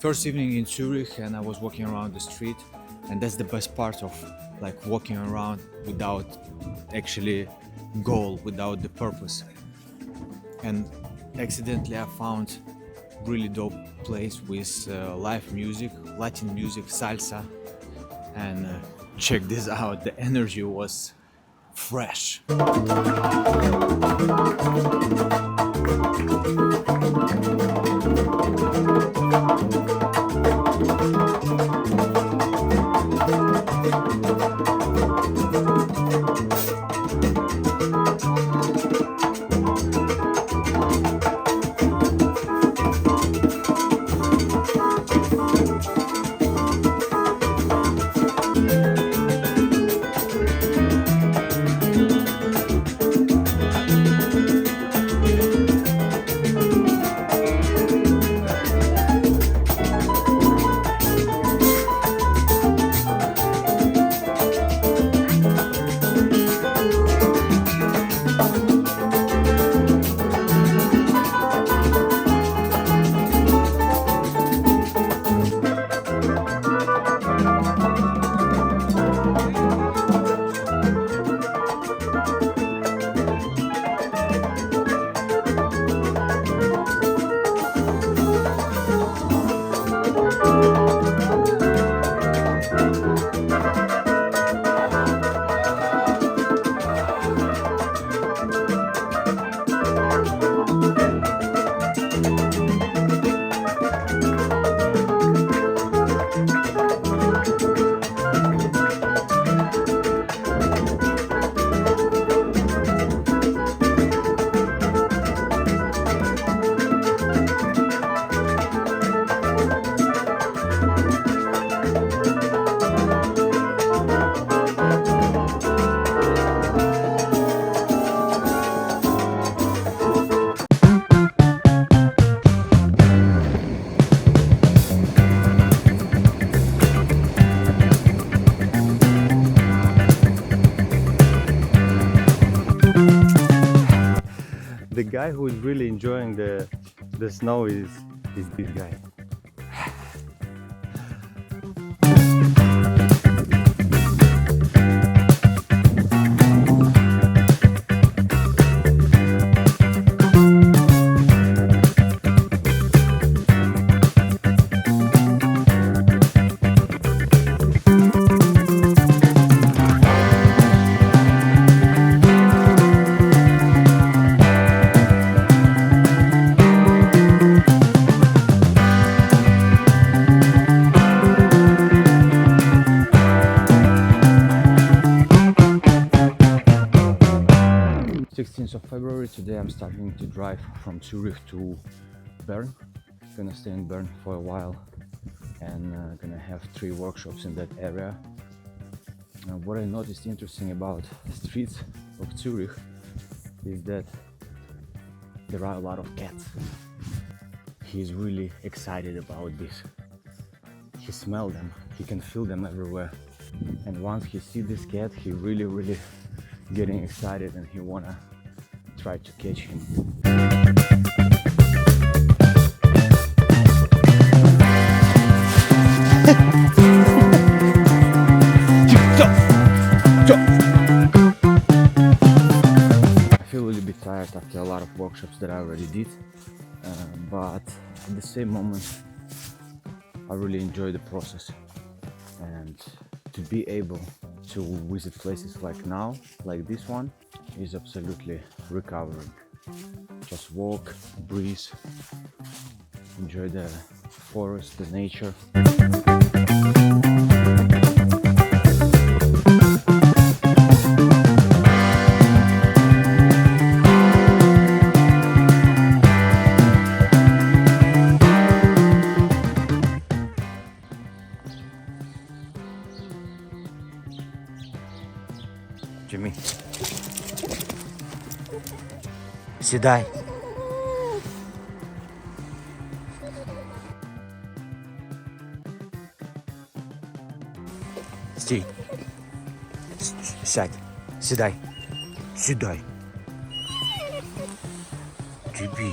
first evening in Zurich, and I was walking around the street, and that's the best part of like walking around without actually goal, without the purpose. And accidentally I found really dope place with live music, Latin music, salsa, and check this out. The energy was fresh. The guy who is really enjoying the snow is this guy. Of February. Today I'm starting to drive from Zurich to Bern. Gonna stay in Bern for a while and gonna have 3 workshops in that area. What I noticed interesting about the streets of Zurich is that there are a lot of cats. He's really excited about this. He smells them, he can feel them everywhere. And once he sees this cat, he really getting excited and he wanna try to catch him. I feel a little bit tired after a lot of workshops that I already did, but at the same moment I really enjoy the process, and to be able to visit places like now, like this one, is absolutely recovering. Just walk, breathe, enjoy the forest, the nature. Jimmy. Сідай. Стій. Сядь. Сідай. Сідай. Тобі.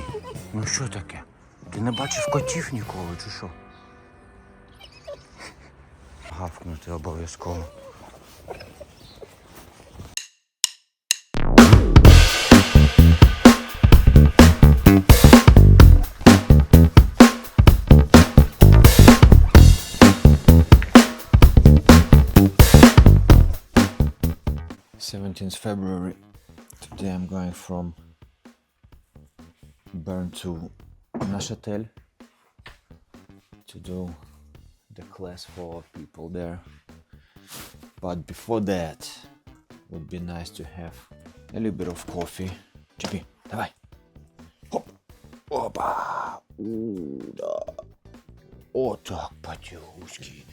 Ну що таке? Ти не бачив котів ніколи, чи що? хавкнути обов'язково. February. Today I'm going from Bern to Neuchâtel to do the class for people there. But before that, would be nice to have a little bit of coffee. Чипи, давай. Хоп. Опа. Да. О, так, потюшки.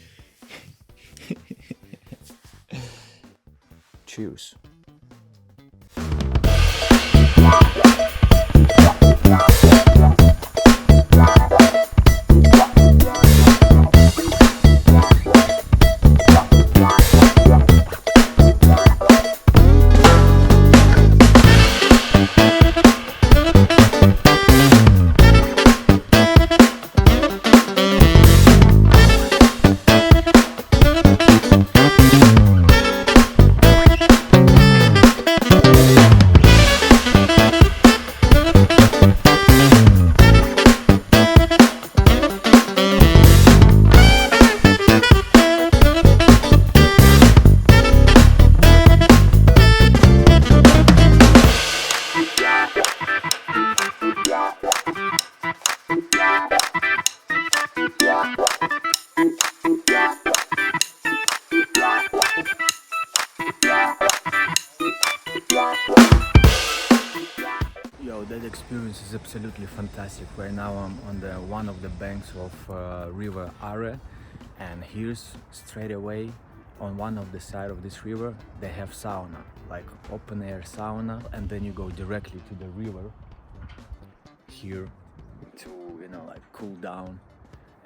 Cheers. Yo, that experience is absolutely fantastic. Right now I'm on the one of the banks of river Are, and here's straight away on one of the side of this river they have sauna, like open air sauna, and then you go directly to the river here to, you know, like cool down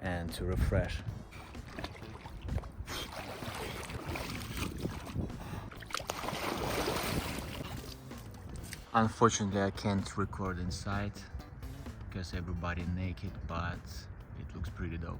and to refresh. Unfortunately, I can't record inside because everybody naked, but it looks pretty dope.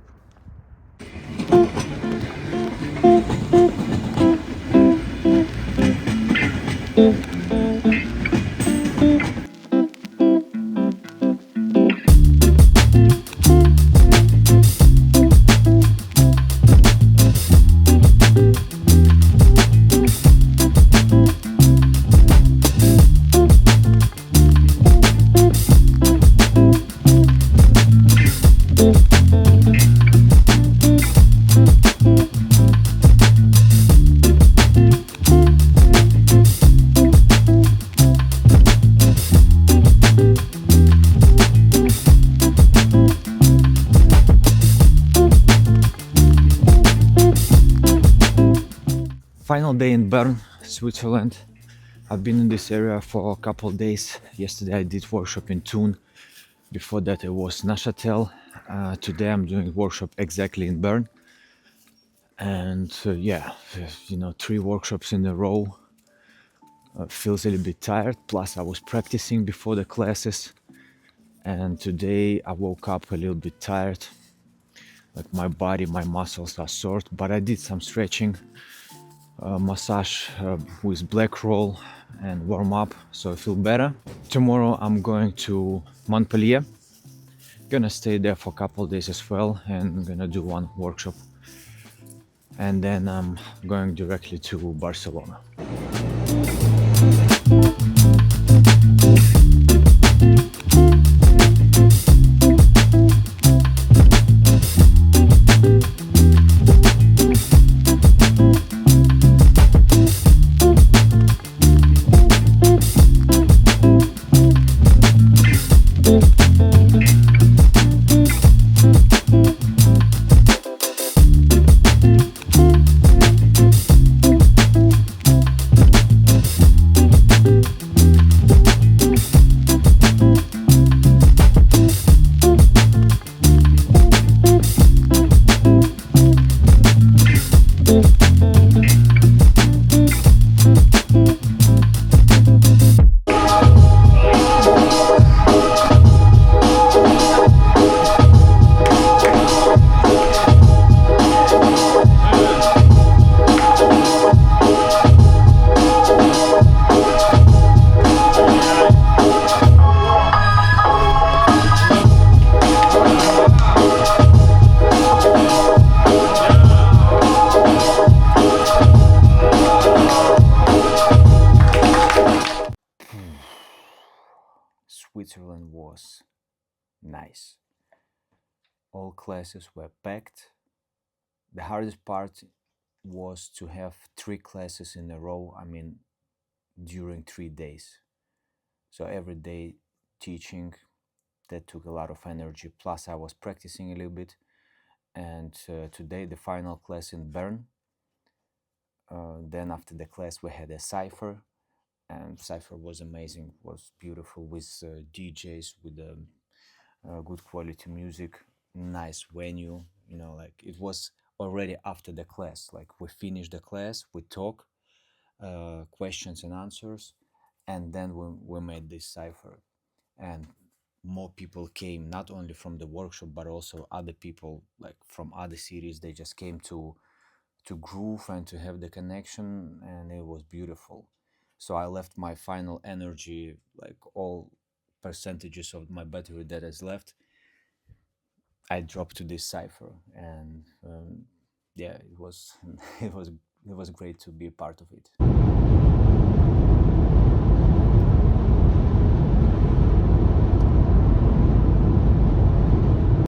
Final day in Bern, Switzerland. I've been in this area for a couple of days. Yesterday I did workshop in Thun. Before that it was Neuchâtel. Today I'm doing workshop exactly in Bern. And yeah, you know, 3 workshops in a row. Feels a little bit tired. Plus I was practicing before the classes. And today I woke up a little bit tired. Like my body, my muscles are sore. But I did some stretching. Massage with black roll and warm up, so I feel better. Tomorrow I'm going to Montpellier, gonna stay there for a couple of days as well, and gonna do 1 workshop, and then I'm going directly to Barcelona. nice. All classes were packed. The hardest part was to have 3 classes in a row, I mean, during 3 days. So every day teaching, that took a lot of energy. Plus, I was practicing a little bit. And today, the final class in Bern. Then after the class, we had a cipher, and cipher was amazing. Was beautiful with DJs, with good quality music, nice venue. You know, like it was already after the class. Like we finished the class, we talk, questions and answers, and then we made this cipher. And more people came, not only from the workshop but also other people like from other cities. They just came to groove and to have the connection, and it was beautiful. So I left my final energy, like all percentages of my battery that is left, I dropped to this cipher. And yeah, it was it was great to be a part of it.